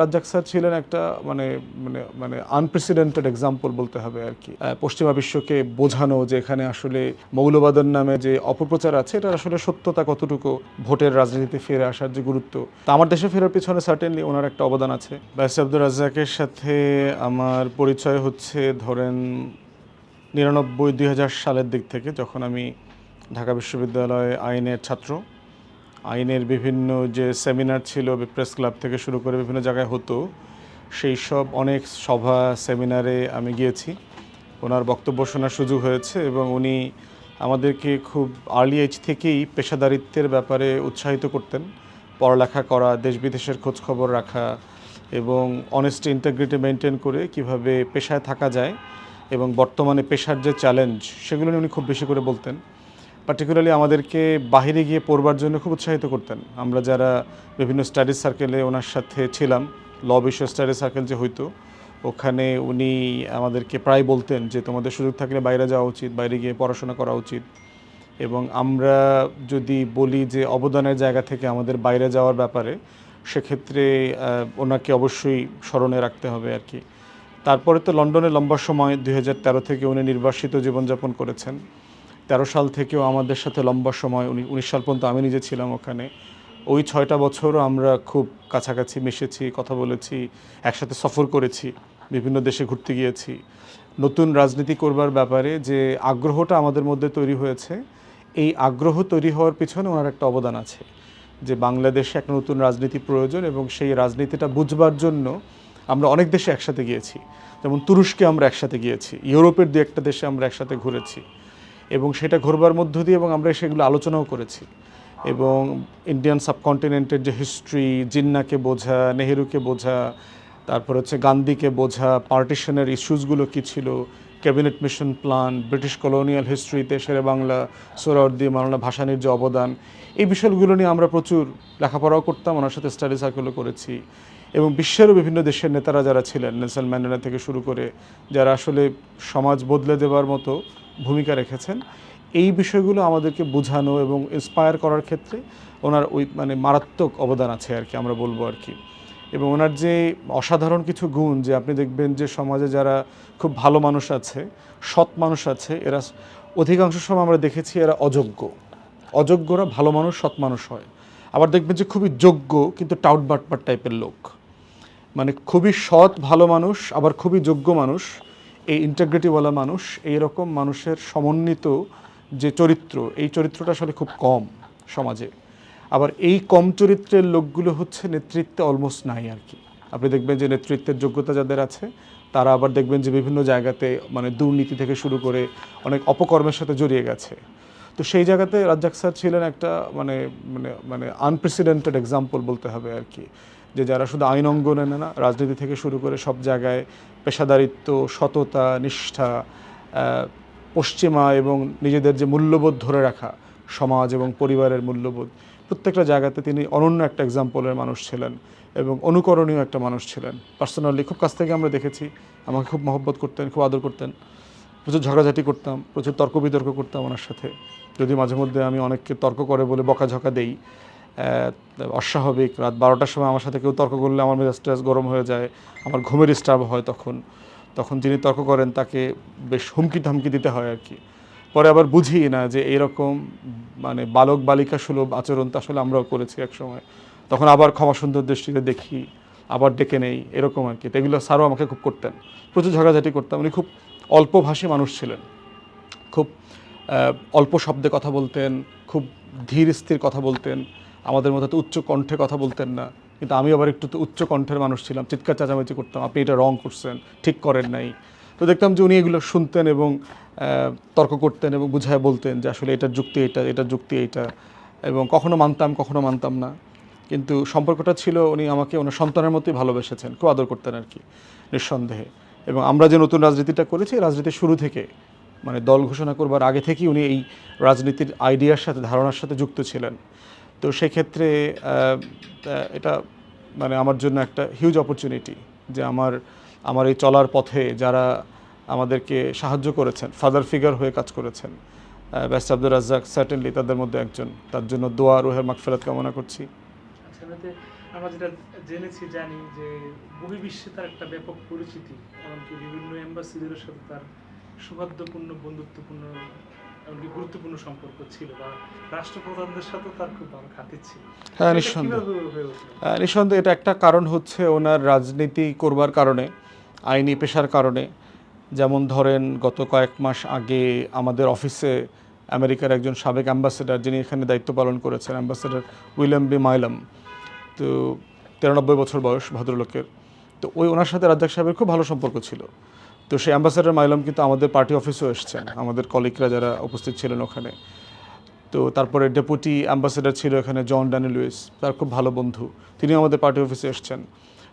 Razzak sir ছিলেন একটা মানে মানে মানে আনপ্রেসিডেন্টেড এক্সাম্পল বলতে হবে আর কি। পশ্চিমা বিশ্বকে বোঝানো যে এখানে আসলে মৌলবাদের নামে যে অপপ্রচার আছে এটার আসলে সত্যতা কতটুকু, ভোটের রাজনীতিতে ফিরে আসার যে গুরুত্ব, তা আমার দেশে ফেরার পিছনে সার্টেনলি ওনার একটা অবদান আছে। ব্যারিস্টার আব্দুর রাজ্জাকের সাথে আমার পরিচয় হচ্ছে ধরেন 99-2000 সালের দিক থেকে, যখন আমি ঢাকা বিশ্ববিদ্যালয়ে আইনের ছাত্র। আইনের বিভিন্ন যে সেমিনার ছিল প্রেস ক্লাব থেকে শুরু করে বিভিন্ন জায়গায় হতো, সেই সব অনেক সভা সেমিনারে আমি গিয়েছি, ওনার বক্তব্য শোনার সুযোগ হয়েছে এবং উনি আমাদেরকে খুব আর্লি এজ থেকেই পেশাদারিত্বের ব্যাপারে উৎসাহিত করতেন। পড়ালেখা করা, দেশ বিদেশের খোঁজখবর রাখা এবং অনেস্টি ইন্টিগ্রিটি মেনটেন করে কিভাবে পেশায় থাকা যায় এবং বর্তমানে পেশার যে চ্যালেঞ্জ সেগুলো নিয়ে উনি খুব বেশি করে বলতেন। পার্টিকুলারলি আমাদেরকে বাহিরে গিয়ে পড়বার জন্য খুব উৎসাহিত করতেন। আমরা যারা বিভিন্ন স্টাডি সার্কেলে ওনার সাথে ছিলাম, ল বিষয় স্টাডি সার্কেল যে হইতো, ওখানে উনি আমাদেরকে প্রায় বলতেন যে তোমাদের সুযোগ থাকলে বাইরে যাওয়া উচিত, বাইরে গিয়ে পড়াশোনা করা উচিত। এবং আমরা যদি বলি যে অবদানের জায়গা থেকে আমাদের বাইরে যাওয়ার ব্যাপারে, সেক্ষেত্রে ওনাকে অবশ্যই স্মরণে রাখতে হবে আর কি। তারপরে তো লন্ডনে লম্বা সময় 2013 থেকে উনি নির্বাসিত জীবনযাপন করেছেন। 13 সাল থেকেও আমাদের সাথে লম্বা সময়, 19 সাল পর্যন্ত আমি নিজে ছিলাম ওখানে। ওই 6টা বছরও আমরা খুব কাছাকাছি মিশেছি, কথা বলেছি, একসাথে সফর করেছি, বিভিন্ন দেশে ঘুরতে গিয়েছি। নতুন রাজনীতি করবার ব্যাপারে যে আগ্রহটা আমাদের মধ্যে তৈরি হয়েছে, এই আগ্রহ তৈরি হওয়ার পিছনে ওনার একটা অবদান আছে যে বাংলাদেশে একটা নতুন রাজনীতি প্রয়োজন এবং সেই রাজনীতিটা বুঝবার জন্য আমরা অনেক দেশে একসাথে গিয়েছি। যেমন তুরস্কে আমরা একসাথে গিয়েছি, ইউরোপের দু একটা দেশে আমরা একসাথে ঘুরেছি এবং সেটা ঘোরবার মধ্য দিয়ে এবং আমরা সেগুলো আলোচনাও করেছি। এবং ইন্ডিয়ান সাবকন্টিনেন্টের যে হিস্ট্রি, জিন্নাকে বোঝা, নেহেরুকে বোঝা, তারপর হচ্ছে গান্ধীকে বোঝা, পার্টিশনের ইস্যুসগুলো কী ছিল, cabinet mission plan, British colonial হিস্ট্রিতে শেরে বাংলা, সোহরাওয়ার্দী, মাওলানা ভাসানীর যে অবদান, এই বিষয়গুলো নিয়ে আমরা প্রচুর লেখাপড়াও করতাম, ওনার সাথে স্টাডি সার্কেলও করেছি। এবং বিশ্বেরও বিভিন্ন দেশের নেতারা যারা ছিলেন, নেলসন ম্যান্ডেলা থেকে শুরু করে, যারা আসলে সমাজ বদলে দেওয়ার মতো ভূমিকা রেখেছেন, এই বিষয়গুলো আমাদেরকে বোঝানো এবং ইন্সপায়ার করার ক্ষেত্রে ওনার ওই মারাত্মক অবদান আছে আর কি, আমরা বলবো আর কি। এবং ওনার যে অসাধারণ কিছু গুণ, যে আপনি দেখবেন যে সমাজে যারা খুব ভালো মানুষ আছে, সৎ মানুষ আছে, এরা অধিকাংশ সময় আমরা দেখেছি এরা অযোগ্যরা ভালো মানুষ, সৎ মানুষ হয়। আবার দেখবেন যে খুবই যোগ্য কিন্তু টাউট বাটপার টাইপের লোক, খুবই সৎ ভালো মানুষ আবার খুবই যোগ্য মানুষ, এই ইন্টিগ্রিটিওয়ালা মানুষ, এইরকম মানুষের সমন্বিত যে চরিত্র, এই চরিত্রটা আসলে খুব কম সমাজে। আবার এই কম চরিত্রের লোকগুলো হচ্ছে নেতৃত্বে অলমোস্ট নাই আর কি। আপনি দেখবেন যে নেতৃত্বের যোগ্যতা যাদের আছে, তারা আবার দেখবেন যে বিভিন্ন জায়গাতে দুর্নীতি থেকে শুরু করে অনেক অপকর্মের সাথে জড়িয়ে গেছে। তো সেই জায়গাতে রাজ্জাক স্যার ছিলেন একটা আনপ্রেসিডেন্টেড এক্সাম্পল বলতে হবে আর কি, যে যারা শুধু আইন অঙ্গনে না, রাজনীতি থেকে শুরু করে সব জায়গায় পেশাদারিত্ব, সততা, নিষ্ঠা, পশ্চিমা এবং নিজেদের যে মূল্যবোধ ধরে রাখা, সমাজ এবং পরিবারের মূল্যবোধ, প্রত্যেকটা জায়গাতে তিনি অনন্য একটা এক্সাম্পলের মানুষ ছিলেন এবং অনুকরণীয় একটা মানুষ ছিলেন। পার্সোনালি খুব কাছ থেকে আমরা দেখেছি, আমাকে খুব মহব্বত করতেন, খুব আদর করতেন, প্রচুর ঝগড়াঝাটি করতাম, প্রচুর তর্ক বিতর্ক করতাম ওনার সাথে। যদি মাঝে মধ্যে আমি অনেককে তর্ক করে বলে বকাঝকা দেই, অস্বাভাবিক, রাত 12টার সময় আমার সাথে কেউ তর্ক করলে আমার মেজাজ গরম হয়ে যায়, আমার ঘুমের ডিস্টার্ব হয়, তখন যিনি তর্ক করেন তাকে বেশ হুমকি ধামকি দিতে হয় আর কি। পরে আবার বুঝি না যে এরকম বালক বালিকা সুলভ আচরণ তো আসলে আমরাও করেছি এক সময়, তখন আবার ক্ষমা সুন্দর দৃষ্টিতে দেখি, আবার ডেকে নেই, এরকম আর কি। তো এগুলো স্যারও আমাকে খুব করতেন, প্রচুর ঝগড়াঝাটি করতাম। উনি খুব অল্পভাষী মানুষ ছিলেন, খুব অল্প শব্দে কথা বলতেন, খুব ধীর স্থির কথা বলতেন, আমাদের মধ্যে তো উচ্চ কণ্ঠে কথা বলতেন না, কিন্তু আমি আবার একটু তো উচ্চ কণ্ঠের মানুষ ছিলাম, চিৎকার চেঁচামেচি করতাম, আপনি এটা রং করছেন, ঠিক করেন নাই। তো দেখতাম যে উনি এগুলো শুনতেন এবং তর্ক করতেন এবং বুঝায় বলতেন যে আসলে এটার যুক্তি এইটা, এটার যুক্তি এইটা, এবং কখনো মানতাম না, কিন্তু সম্পর্কটা ছিল উনি আমাকে ওনার সন্তানের মতোই ভালোবেসেছেন, খুব আদর করতেন আর কি, নিঃসন্দেহে। এবং আমরা যে নতুন রাজনীতিটা করেছি, রাজনীতির শুরু থেকে দল ঘোষণা করবার আগে থেকেই উনি এই রাজনীতির আইডিয়ার সাথে, ধারণার সাথে যুক্ত ছিলেন। তো সেক্ষেত্রে এটা আমার জন্য একটা হিউজ অপরচুনিটি যে আমার এই চলার পথে যারা আমাদেরকে সাহায্য করেছেন, ফাদার ফিগার হয়ে কাজ করেছেন, ব্যারিস্টার আব্দুর রাজ্জাক সার্টেনলি তাদের মধ্যে একজন। তার জন্য দোয়া, রুহের মাগফিরাত কামনা করছি। আমরা যেটা জেনেছি জানি যে বহির্বিশ্বে তার একটা ব্যাপক পরিচিতি, এমনকি বিভিন্ন অ্যাম্বাসিডারের সাথে তার সৌহার্দ্যপূর্ণ বন্ধুত্বপূর্ণ এমনকি গুরুত্বপূর্ণ সম্পর্ক ছিল, বা রাষ্ট্রপ্রধানদের সাথেও তার খুব ভালো খাতির ছিল। হ্যাঁ, এটা নিঃসন্দেহে। কিভাবে হয়ে উঠলো? নিঃসন্দেহে এটা একটা কারণ হচ্ছে ওনার রাজনীতি করবার কারণে, আইনি পেশার কারণে। যেমন ধরেন গত কয়েক মাস আগে আমাদের অফিসে আমেরিকার একজন সাবেক অ্যাম্বাসেডার, যিনি এখানে দায়িত্ব পালন করেছেন, অ্যাম্বাসেডার উইলিয়াম বি মাইলাম, তো 93 বছর বয়স ভদ্রলোকের। তো ওনার সাথে রাজ্জাক সাহেবের খুব ভালো সম্পর্ক ছিল। তো সেই অ্যাম্বাসেডার মাইলাম কিন্তু আমাদের পার্টি অফিসেও এসেছেন, আমাদের কলিগরা যারা উপস্থিত ছিলেন ওখানে। তো তারপরে ডেপুটি অ্যাম্বাসেডার ছিল এখানে জন ড্যানি লুইস, তার খুব ভালো বন্ধু, তিনি আমাদের পার্টি অফিসে এসেছেন।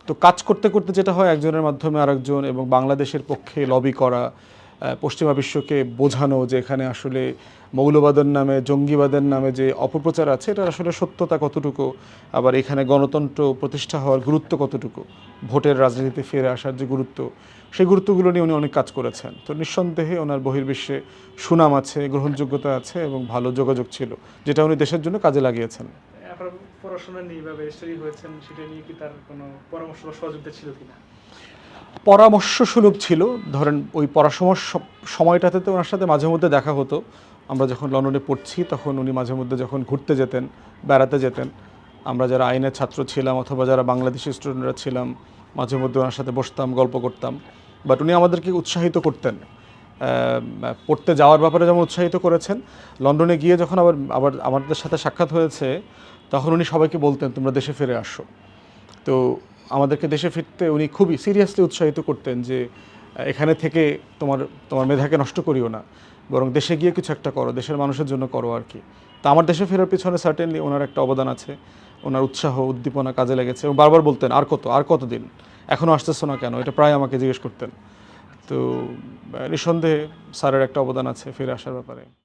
তো কাজ করতে করতে যেটা হয়, একজনের মাধ্যমে আরেকজন, এবং বাংলাদেশের পক্ষে লবি করা, পশ্চিমা বিশ্বকে বোঝানো যে এখানে আসলে মৌলবাদের নামে, জঙ্গিবাদের নামে যে অপপ্রচার আছে, এটা আসলে সত্যতা কতটুকু, আবার এখানে গণতন্ত্র প্রতিষ্ঠা হওয়ার গুরুত্ব কতটুকু, ভোটের রাজনীতিতে ফিরে আসার যে গুরুত্ব, সেই গুরুত্বগুলো নিয়ে উনি অনেক কাজ করেছেন। তো নিঃসন্দেহে ওনার বহির্বিশ্বে সুনাম আছে, গ্রহণযোগ্যতা আছে এবং ভালো যোগাযোগ ছিল, যেটা উনি দেশের জন্য কাজে লাগিয়েছেন। আপনার পড়াশোনা নিয়ে বা ব্যারিস্টারি হয়েছেন, সেটা নিয়ে কি তার কোনো পরামর্শ বা সহযোগিতা ছিল কিনা? পরামর্শ সুলভ ছিল। ধরেন ওই পড়াশোনার সময়টাতে তো ওনার সাথে মাঝে মধ্যে দেখা হতো। আমরা যখন লন্ডনে পড়ছি তখন উনি মাঝে মধ্যে যখন ঘুরতে যেতেন, বেড়াতে যেতেন, আমরা যারা আইনের ছাত্র ছিলাম অথবা যারা বাংলাদেশি স্টুডেন্টরা ছিলাম, মাঝে মধ্যে ওনার সাথে বসতাম, গল্প করতাম। বাট উনি আমাদেরকে উৎসাহিত করতেন, পড়তে যাওয়ার ব্যাপারে যেমন উৎসাহিত করেছেন, লন্ডনে গিয়ে যখন আবার আবার আমাদের সাথে সাক্ষাৎ হয়েছে, তখন উনি সবাইকে বলতেন তোমরা দেশে ফিরে আসো। তো আমাদেরকে দেশে ফিরতে উনি খুবই সিরিয়াসলি উৎসাহিত করতেন যে এখানে থেকে তোমার তোমার মেধাকে নষ্ট করিও না, বরং দেশে গিয়ে কিছু একটা করো, দেশের মানুষের জন্য করো আর কি। তো আমার দেশে ফেরার পিছনে সার্টেনলি ওনার একটা অবদান আছে, ওনার উৎসাহ উদ্দীপনা কাজে লেগেছে। এবং বারবার বলতেন আর কতদিন, এখনও আসতেছো না কেন, এটা প্রায় আমাকে জিজ্ঞেস করতেন। তো নিঃসন্দেহে স্যারের একটা অবদান আছে ফিরে আসার ব্যাপারে।